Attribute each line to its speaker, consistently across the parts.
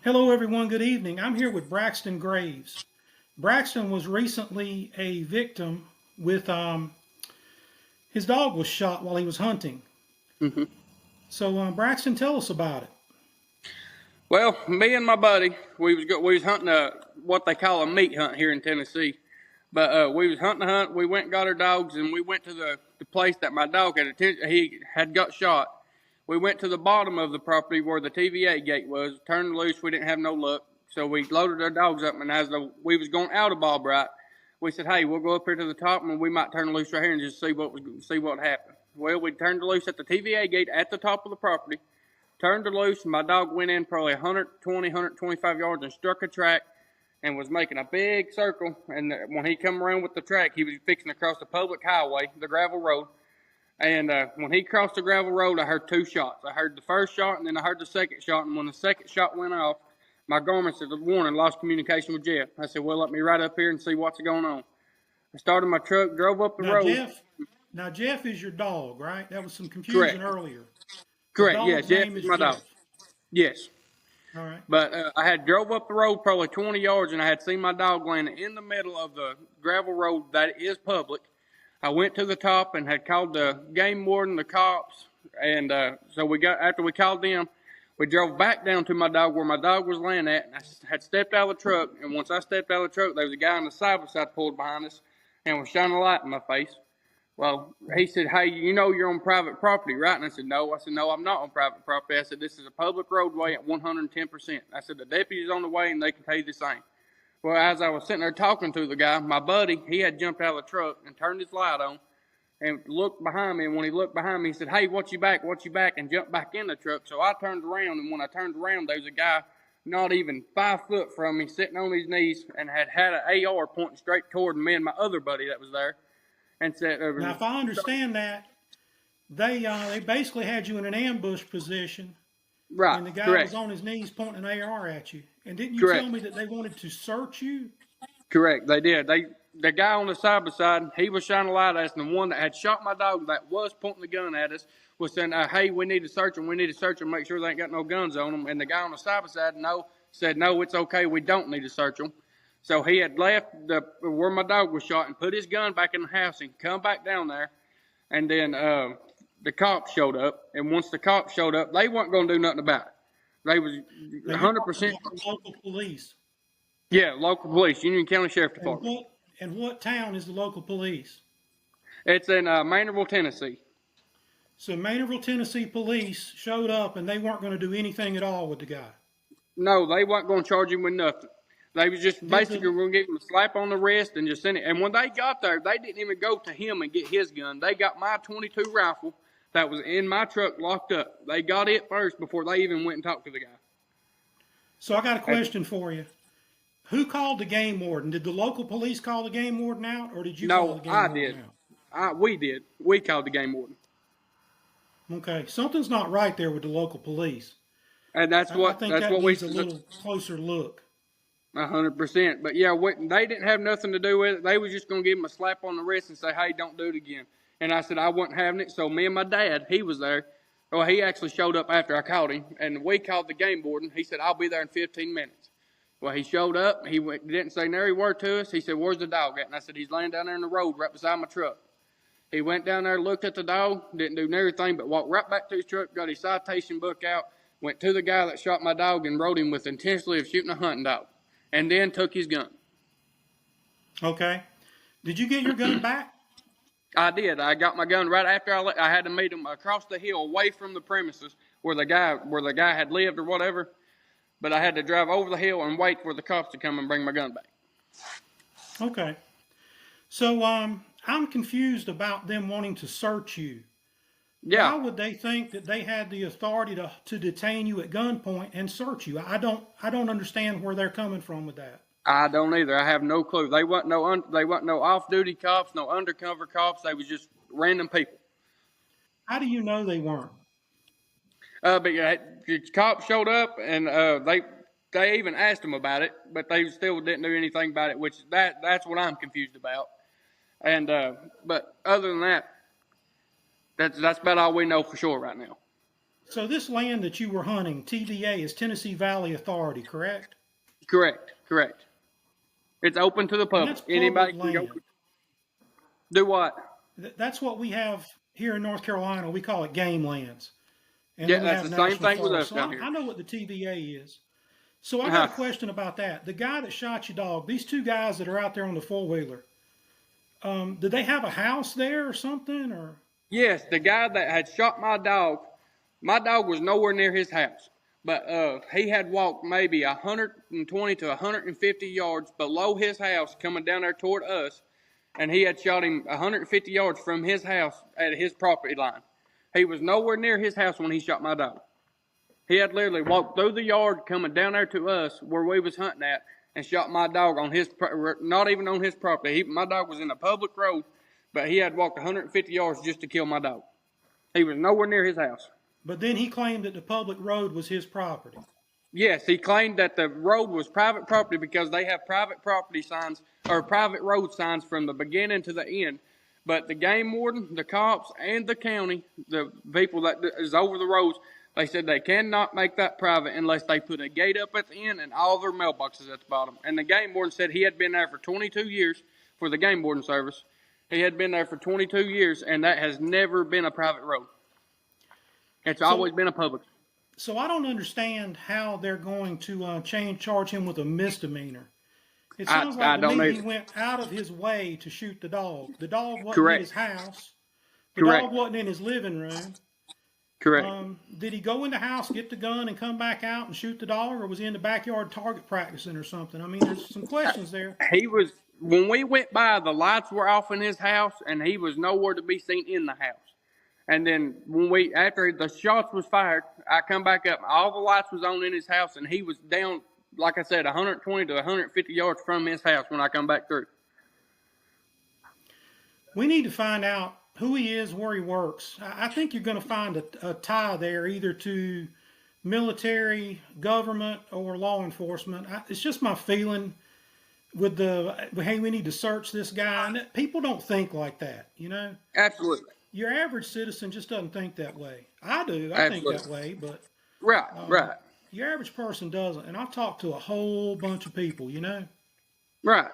Speaker 1: Hello, everyone. Good evening. I'm here with Braxton Graves. Braxton was recently a victim with his dog was shot while he was hunting.
Speaker 2: hmm
Speaker 1: So, Braxton, tell us about it.
Speaker 2: Well, me and my buddy, we was hunting what they call a meat hunt here in Tennessee. But we was hunting a hunt. We went and got our dogs, and we went to the place that my dog he had got shot. We went to the bottom of the property where the TVA gate was. Turned loose. We didn't have no luck, so we loaded our dogs up. And we was going out of Ballbright, we said, "Hey, we'll go up here to the top, and we might turn loose right here and just see what happened." Well, we turned loose at the TVA gate at the top of the property. Turned her loose, and my dog went in probably 120, 125 yards and struck a track and was making a big circle. And when he come around with the track, he was fixing to cross the public highway, the gravel road. And when he crossed the gravel road, I heard two shots. I heard the first shot, and then I heard the second shot. And when the second shot went off, my Garmin said, "Warning, lost communication with Jeff." I said, "Well, let me ride up here and see what's going on." I started my truck, drove up the
Speaker 1: Now,
Speaker 2: road.
Speaker 1: Jeff is your dog, right? That was some confusion
Speaker 2: Correct.
Speaker 1: earlier. The
Speaker 2: Correct. Yeah,
Speaker 1: dog's
Speaker 2: Jeff
Speaker 1: name
Speaker 2: is
Speaker 1: is
Speaker 2: my dog.
Speaker 1: Jeff.
Speaker 2: Yes.
Speaker 1: All right.
Speaker 2: But I had drove up the road probably 20 yards, and I had seen my dog laying in the middle of the gravel road that is public. I went to the top and had called the game warden, the cops, and so after we called them, we drove back down to my dog where my dog was laying at, and I had stepped out of the truck. And once I stepped out of the truck, there was a guy on the side by side pulled behind us and was shining a light in my face. Well, he said, "Hey, you know you're on private property, right?" And I said, "No." I said, "No, I'm not on private property." I said, "This is a public roadway at 110%. I said, "The deputy's on the way, and they can tell you the same." Well, as I was sitting there talking to the guy, my buddy, he had jumped out of the truck and turned his light on and looked behind me. And when he looked behind me, he said, "Hey, what you back, and jumped back in the truck. So I turned around, and when I turned around, there was a guy not even 5 foot from me sitting on his knees and had an AR pointing straight toward me and my other buddy that was there. And said,
Speaker 1: Now, if I understand that, they basically had you in an ambush position,
Speaker 2: right,
Speaker 1: and the guy
Speaker 2: correct.
Speaker 1: was on his knees pointing an AR at you. And didn't you
Speaker 2: Correct.
Speaker 1: tell me that they wanted to search you?
Speaker 2: Correct. They did. The guy on the side by side, he was shining a light at us, and the one that had shot my dog that was pointing the gun at us was saying, "Hey, we need to search them. We need to search them, make sure they ain't got no guns on them." And the guy on the side by side said, "No, it's okay. We don't need to search them." So he had left where my dog was shot and put his gun back in the house and come back down there. And then the cops showed up. And once the cops showed up, they weren't going to do nothing about it. They was 100%.
Speaker 1: Local police.
Speaker 2: Yeah, local police, Union County Sheriff Department.
Speaker 1: And what town is the local police?
Speaker 2: It's in Maynardville, Tennessee.
Speaker 1: So Maynardville, Tennessee police showed up, and they weren't going to do anything at all with the guy.
Speaker 2: No, they weren't going to charge him with nothing. They was just basically going to give him a slap on the wrist and just send it. And when they got there, they didn't even go to him and get his gun. They got my .22 rifle that was in my truck locked up. They got it first before they even went and talked to the guy.
Speaker 1: So I got a question for you. Who called the game warden? Did the local police call the game warden out, or did you call the game warden out?
Speaker 2: We did. We called the game warden.
Speaker 1: Okay, something's not right there with the local police.
Speaker 2: And
Speaker 1: I think that needs a little closer look.
Speaker 2: 100%. But yeah, they didn't have nothing to do with it. They was just going to give him a slap on the wrist and say, "Hey, don't do it again." And I said I wasn't having it. So me and my dad, he was there. Well, he actually showed up after I called him, and we called the game warden. He said, "I'll be there in 15 minutes." Well, he showed up. He didn't say nary word to us. He said, "Where's the dog at?" And I said, "He's laying down there in the road right beside my truck." He went down there, looked at the dog, didn't do anything but walked right back to his truck, got his citation book out, went to the guy that shot my dog and wrote him with intentionally of shooting a hunting dog, and then took his gun.
Speaker 1: Okay. Did you get your gun back?
Speaker 2: I did. I got my gun right after I had to meet him across the hill away from the premises where the guy had lived or whatever. But I had to drive over the hill and wait for the cops to come and bring my gun back.
Speaker 1: Okay. So I'm confused about them wanting to search you.
Speaker 2: Yeah.
Speaker 1: Why would they think that they had the authority to detain you at gunpoint and search you? I don't understand where they're coming from with that.
Speaker 2: I don't either. I have no clue. They wasn't no off-duty cops, no undercover cops. They was just random people.
Speaker 1: How do you know they weren't?
Speaker 2: But the cops showed up and they even asked them about it, but they still didn't do anything about it. Which that's what I'm confused about. And but other than that, that's about all we know for sure right now.
Speaker 1: So this land that you were hunting, TVA, is Tennessee Valley Authority, correct?
Speaker 2: Correct. It's open to the
Speaker 1: And
Speaker 2: public.
Speaker 1: that's public
Speaker 2: Anybody can go
Speaker 1: land.
Speaker 2: do what?
Speaker 1: That's what we have here in North Carolina. We call it game lands. And
Speaker 2: Yeah,
Speaker 1: then we
Speaker 2: that's
Speaker 1: have
Speaker 2: the same
Speaker 1: national
Speaker 2: thing with us
Speaker 1: forests. So
Speaker 2: down here.
Speaker 1: I know what the TVA is. So I got a question about that. The guy that shot your dog, these two guys that are out there on the four-wheeler, did they have a house there or something? Or
Speaker 2: Yes, the guy that had shot my dog was nowhere near his house. But he had walked maybe 120 to 150 yards below his house coming down there toward us. And he had shot him 150 yards from his house at his property line. He was nowhere near his house when he shot my dog. He had literally walked through the yard coming down there to us where we was hunting at and shot my dog on his, not even on his property. My dog was in a public road, but he had walked 150 yards just to kill my dog. He was nowhere near his house.
Speaker 1: But then he claimed that the public road was his property.
Speaker 2: Yes, he claimed that the road was private property because they have private property signs or private road signs from the beginning to the end. But the game warden, the cops, and the county, the people that is over the roads, they said they cannot make that private unless they put a gate up at the end and all their mailboxes at the bottom. And the game warden said he had been there for 22 years for the game warden service. He had been there for 22 years, and that has never been a private road. It's always been a public.
Speaker 1: So I don't understand how they're going to charge him with a misdemeanor. It sounds like to me he went out of his way to shoot the dog. The dog wasn't in his house. The dog wasn't in his living room.
Speaker 2: Correct.
Speaker 1: Did he go in the house, get the gun, and come back out and shoot the dog, or was he in the backyard target practicing or something? I mean, there's some questions there.
Speaker 2: He was, when we went by, the lights were off in his house, and he was nowhere to be seen in the house. And then after the shots was fired, I come back up, all the lights was on in his house, and he was down, like I said, 120 to 150 yards from his house when I come back through.
Speaker 1: We need to find out who he is, where he works. I think you're going to find a tie there, either to military, government, or law enforcement. It's just my feeling with hey, we need to search this guy. And people don't think like that, you know?
Speaker 2: Absolutely.
Speaker 1: Your average citizen just doesn't think that way. I do. I think that way, but
Speaker 2: right.
Speaker 1: Your average person doesn't. And I've talked to a whole bunch of people, you know?
Speaker 2: Right.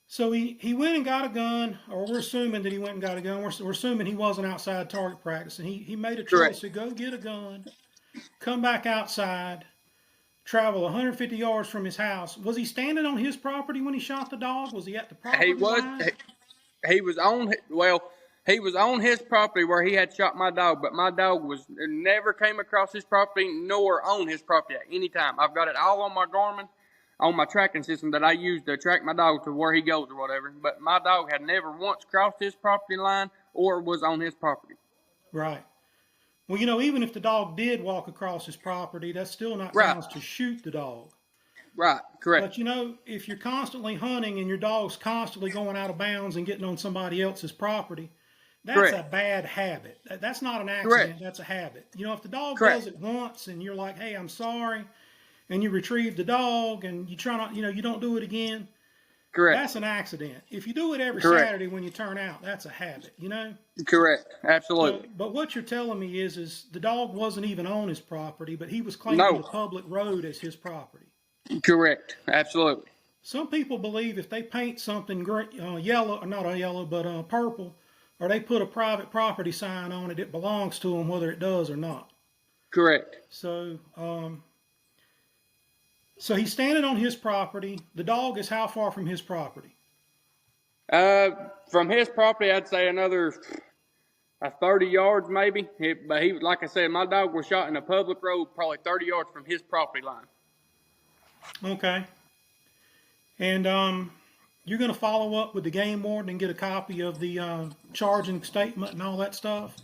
Speaker 1: So he went and got a gun, or we're assuming that he went and got a gun. We're assuming he wasn't outside target practice. And he made a choice to go get a gun, come back outside, travel 150 yards from his house. Was he standing on his property when he shot the dog? Was he at the property line?
Speaker 2: He was on his property where he had shot my dog, but my dog never came across his property nor on his property at any time. I've got it all on my Garmin, on my tracking system that I use to track my dog to where he goes or whatever. But my dog had never once crossed his property line or was on his property.
Speaker 1: Right. Well, you know, even if the dog did walk across his property, that's still not grounds to shoot the dog.
Speaker 2: Right, correct.
Speaker 1: But, you know, if you're constantly hunting and your dog's constantly going out of bounds and getting on somebody else's property, that's a bad habit. That's not an accident. That's a habit. You know, if the dog does it once and you're like, hey, I'm sorry, and you retrieve the dog and you try not, you know, you don't do it again, that's an accident. If you do it every Saturday when you turn out, that's a habit, you know?
Speaker 2: Correct. Absolutely.
Speaker 1: But what you're telling me is the dog wasn't even on his property, but he was claiming the public road as his property.
Speaker 2: Correct. Absolutely.
Speaker 1: Some people believe if they paint something yellow, not a yellow, but purple, or they put a private property sign on it, it belongs to them whether it does or not.
Speaker 2: Correct.
Speaker 1: So, so he's standing on his property. The dog is how far from his property?
Speaker 2: From his property, I'd say another 30 yards maybe. But he, like I said, my dog was shot in a public road, probably 30 yards from his property line.
Speaker 1: Okay. And you're going to follow up with the game warden and get a copy of the charging statement and all that stuff?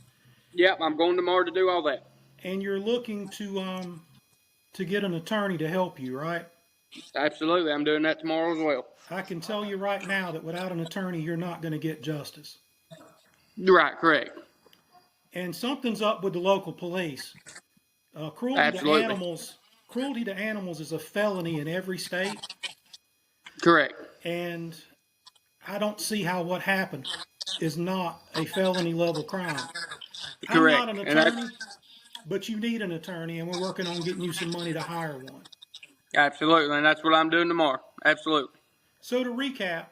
Speaker 2: Yep, I'm going tomorrow to do all that.
Speaker 1: And you're looking to get an attorney to help you, right?
Speaker 2: Absolutely. I'm doing that tomorrow as well.
Speaker 1: I can tell you right now that without an attorney, you're not going to get justice.
Speaker 2: Right, correct.
Speaker 1: And something's up with the local police. Cruelty to animals is a felony in every state.
Speaker 2: Correct.
Speaker 1: And I don't see how what happened is not a felony level crime.
Speaker 2: Correct.
Speaker 1: I'm not an attorney, but you need an attorney, and we're working on getting you some money to hire one.
Speaker 2: Absolutely, and that's what I'm doing tomorrow. Absolutely.
Speaker 1: So to recap,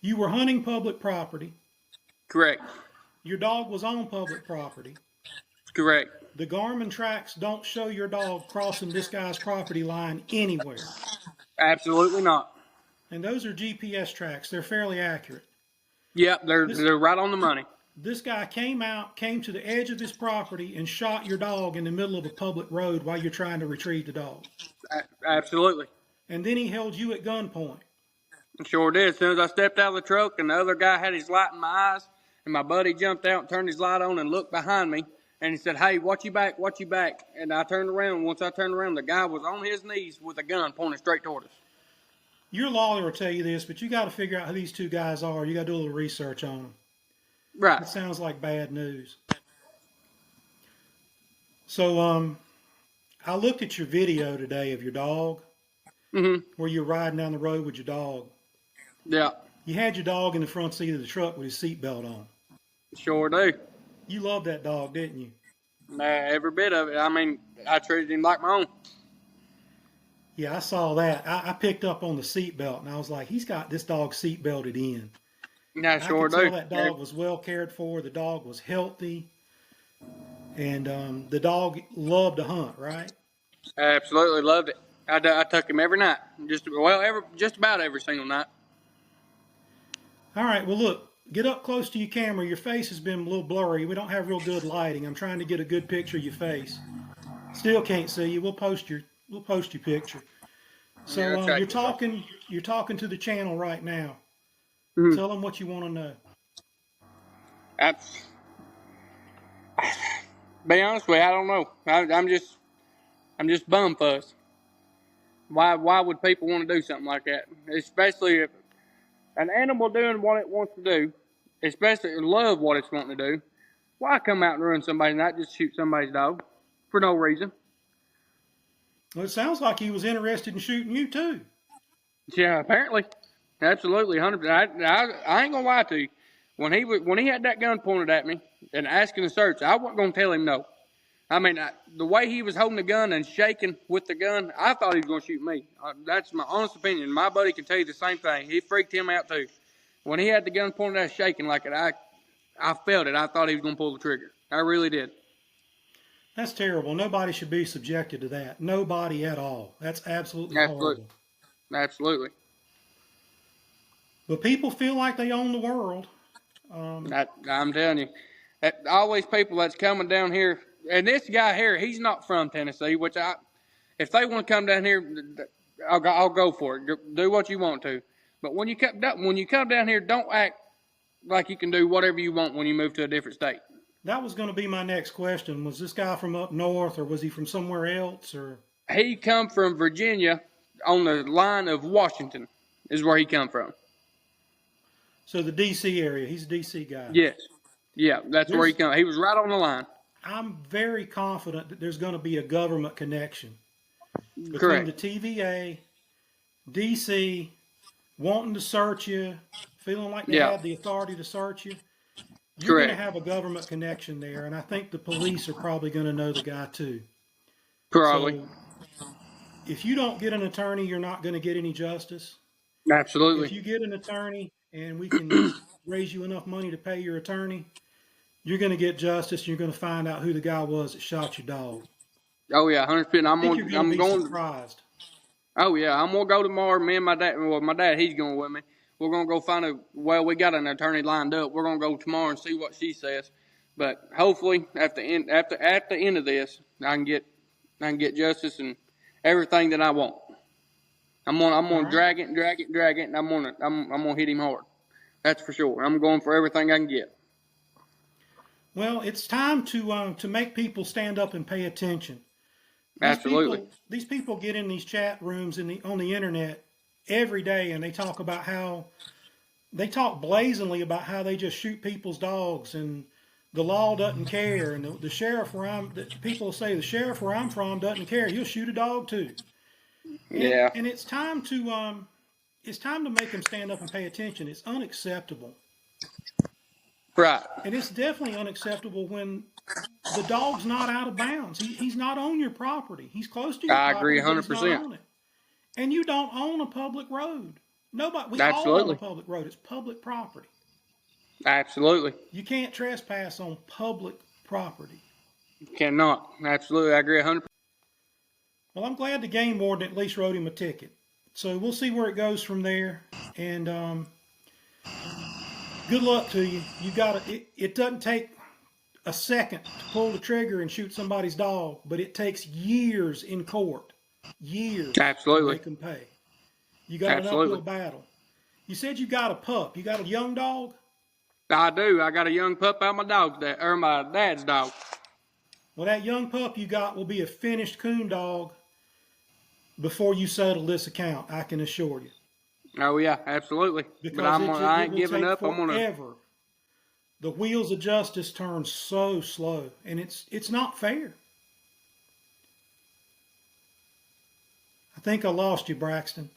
Speaker 1: you were hunting public property.
Speaker 2: Correct.
Speaker 1: Your dog was on public property.
Speaker 2: Correct.
Speaker 1: The Garmin tracks don't show your dog crossing this guy's property line anywhere.
Speaker 2: Absolutely not.
Speaker 1: And those are GPS tracks. They're fairly accurate.
Speaker 2: Yep, they're right on the money.
Speaker 1: This guy came to the edge of his property and shot your dog in the middle of a public road while you're trying to retrieve the dog.
Speaker 2: Absolutely.
Speaker 1: And then he held you at gunpoint.
Speaker 2: Sure did. As soon as I stepped out of the truck and the other guy had his light in my eyes, and my buddy jumped out and turned his light on and looked behind me, and he said, "Hey, watch your back, watch your back." And I turned around. Once I turned around, the guy was on his knees with a gun pointing straight toward us.
Speaker 1: Your lawyer will tell you this, but you got to figure out who these two guys are. You got to do a little research on them.
Speaker 2: Right.
Speaker 1: It sounds like bad news. So, I looked at your video today of your dog, where you're riding down the road with your dog.
Speaker 2: Yeah.
Speaker 1: You had your dog in the front seat of the truck with his seatbelt on.
Speaker 2: Sure do.
Speaker 1: You loved that dog, didn't you?
Speaker 2: Every bit of it. I mean, I treated him like my own.
Speaker 1: Yeah, I saw that. I picked up on the seatbelt, and I was like, he's got this dog seatbelted in.
Speaker 2: Yeah, sure do.
Speaker 1: I could tell that dog was well cared for. The dog was healthy. And the dog loved to hunt, right?
Speaker 2: Absolutely loved it. I took him every night. Just about every single night.
Speaker 1: All right, well, look, get up close to your camera. Your face has been a little blurry. We don't have real good lighting. I'm trying to get a good picture of your face. Still can't see you. We'll post your picture. So you're talking to the channel right now. Tell them what you want to know.
Speaker 2: Be honest with you, I don't know. I'm just bumfuzzed. Why would people want to do something like that? Especially if an animal doing what it wants to do, especially love what it's wanting to do. Why come out and ruin somebody's night, just shoot somebody's dog for no reason?
Speaker 1: Well, it sounds like he was interested in shooting you too.
Speaker 2: Yeah, apparently. Absolutely, 100%. I ain't gonna lie to you. When he had that gun pointed at me and asking to search, I wasn't gonna tell him no. I mean, the way he was holding the gun and shaking with the gun, I thought he was gonna shoot me. That's my honest opinion. My buddy can tell you the same thing. He freaked him out too. When he had the gun pointed at, shaking like it, I felt it. I thought he was gonna pull the trigger. I really did.
Speaker 1: That's terrible. Nobody should be subjected to that. Nobody at all. That's absolutely horrible.
Speaker 2: Absolutely.
Speaker 1: But people feel like they own the world.
Speaker 2: I'm telling you, all these people that's coming down here, and this guy here, he's not from Tennessee. Which if they want to come down here, I'll go for it. Do what you want to. But when you come down here, don't act like you can do whatever you want when you move to a different state.
Speaker 1: That was going to be my next question. Was this guy from up north, or was he from somewhere else? Or
Speaker 2: he come from Virginia, on the line of Washington, is where he come from.
Speaker 1: So the D.C. area. He's a D.C. guy.
Speaker 2: Yes. Yeah, that's where he come. He was right on the line.
Speaker 1: I'm very confident that there's going to be a government connection between
Speaker 2: Correct.
Speaker 1: the TVA, D.C., wanting to search you, feeling like they have the authority to search you. You're going to have a government connection there, and I think the police are probably going to know the guy too.
Speaker 2: Probably.
Speaker 1: So, if you don't get an attorney, you're not going to get any justice.
Speaker 2: Absolutely.
Speaker 1: If you get an attorney and we can raise you enough money to pay your attorney, you're going to get justice. You're going to find out who the guy was that shot your dog.
Speaker 2: Oh yeah, 100%.
Speaker 1: I'm going surprised.
Speaker 2: Oh yeah, I'm gonna go tomorrow. Me and my dad. Well, my dad, he's going with me. We're gonna go find we got an attorney lined up. We're gonna go tomorrow and see what she says. But hopefully, at the end of this, I can get justice and everything that I want. I'm gonna drag it, and I'm gonna hit him hard. That's for sure. I'm going for everything I can get.
Speaker 1: Well, it's time to make people stand up and pay attention.
Speaker 2: Absolutely.
Speaker 1: These people get in these chat rooms on the internet every day, and they talk blazingly about how they just shoot people's dogs, and the law doesn't care, and the sheriff people say the sheriff where I'm from doesn't care. He'll shoot a dog too. And it's time to make them stand up and pay attention. It's unacceptable.
Speaker 2: Right.
Speaker 1: And it's definitely unacceptable when the dog's not out of bounds. He's not on your property. He's close to your
Speaker 2: I agree
Speaker 1: property, but he's not
Speaker 2: 100%.
Speaker 1: on it. And you don't own a public road. We all own a
Speaker 2: Absolutely.
Speaker 1: public road. It's public property.
Speaker 2: Absolutely.
Speaker 1: You can't trespass on public property.
Speaker 2: Cannot. Absolutely. I agree 100%.
Speaker 1: Well, I'm glad the game warden at least wrote him a ticket. So we'll see where it goes from there. And good luck to you. You got it doesn't take a second to pull the trigger and shoot somebody's dog, but it takes years in court. Years
Speaker 2: Absolutely.
Speaker 1: to make them pay. You got an uphill battle. You said you got a pup. You got a young dog?
Speaker 2: I do. I got a young pup out my my dad's dog.
Speaker 1: Well, that young pup you got will be a finished coon dog before you settle this account, I can assure you.
Speaker 2: Oh yeah, absolutely.
Speaker 1: Because
Speaker 2: but I ain't giving up. I'm gonna.
Speaker 1: The wheels of justice turn so slow, and it's not fair. I think I lost you, Braxton.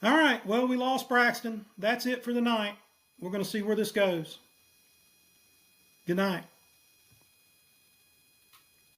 Speaker 1: All right, well, we lost Braxton. That's it for the night. We're going to see where this goes. Good night.